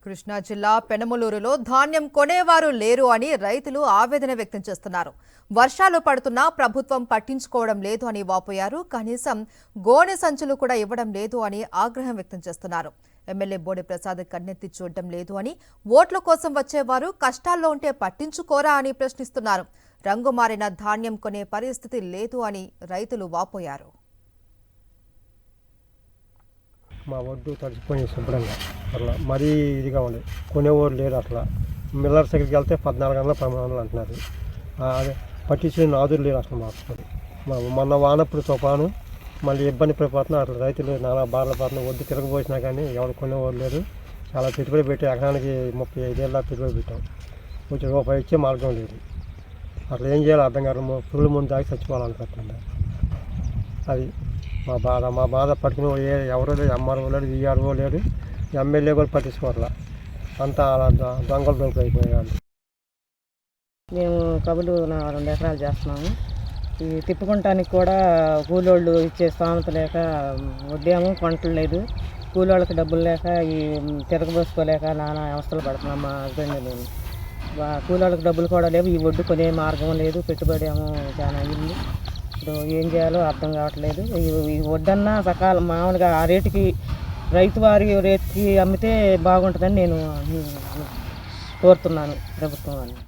కృష్ణా జిల్లా పెనమలూరులో ధాన్యం కొనేవారు లేరు అని రైతులు ఆవేదన వ్యక్తం చేస్తున్నారు. వర్షాలు పడుతున్నా ప్రభుత్వం పట్టించుకోవడం లేదు అని వాపోయారు. కనీసం గోనె సంచులు కూడా ఇవ్వడం లేదు అని ఆగ్రహం వ్యక్తం చేస్తున్నారు. ఎమ్మెల్యే బోడే ప్రసాద్ కన్నెత్తి చూడడం లేదు అని, ఓట్ల కోసం వచ్చేవారు కష్టాల్లో ఉంటే పట్టించుకోరా అని ప్రశ్నిస్తున్నారు. రంగు మారిన ధాన్యం కొనే పరిస్థితి లేదు అని రైతులు వాపోయారు. మా ఒడ్డు తడిచిపోయి శుభ్రంగా అట్లా మరీ ఇదిగా ఉంది. కొనేవారు లేరు. అట్లా మిల్లర్స్ దగ్గరికి వెళ్తే 14 గంటల 13 అంటున్నారు. అదే పట్టించిన నాదులు లేరు అసలు మాకు. మొన్న వానప్పుడు తుఫాను మళ్ళీ ఇబ్బంది పడిపోతున్నా. అట్లా రైతులు నానా బాధలు పడుతున్నా. ఒడ్డు తిరగబోసినా కానీ ఎవరు కొనేవారు లేరు. చాలా పెట్టుబడి పెట్టి ఎకరానికి 35 ఏళ్ళ పెట్టుబడి పెట్టాం. కొంచెం రూపాయి ఇచ్చే మార్గం లేదు. అట్లా ఏం చేయాలో అర్థం కాదు. పురుగుల ముందు దాగి చచ్చిపోవాలనుకుంటున్నా. అది మా బాధ పట్టుకుని ఎవరో లేదు. ఎంఆర్ఓ లేడు, విఆర్ఓ లేడు, ఎమ్మెల్యే కూడా పట్టించుకోవట్లా. అంతా దొంగలు దొంగలు అయిపోయారు. మేము కబులు 2 ఎకరాలు చేస్తున్నాము. ఈ తిప్పుకుంటానికి కూడా కూలోళ్ళు ఇచ్చే స్థామత లేక వడ్డేమో పంటలు లేదు. కూలోళ్ళకి డబ్బులు లేక ఈ తిరగబోసుకోలేక నానా అవస్థలు పడుతున్నాం. మా హస్బెండ్ నేను కూలోళ్ళకి డబ్బులు కూడా లేవు. ఈ ఒడ్డు కొనే మార్గం లేదు. పెట్టుబడి ఏమో చాలా అయింది. ఇప్పుడు ఏం చేయాలో అర్థం కావట్లేదు. ఈ వడ్డన్నా సకాలం మామూలుగా ఆ రేటుకి రైతు వారి రేటుకి అమ్మితే బాగుంటుందని నేను కోరుతున్నాను ప్రభుత్వం వాళ్ళని.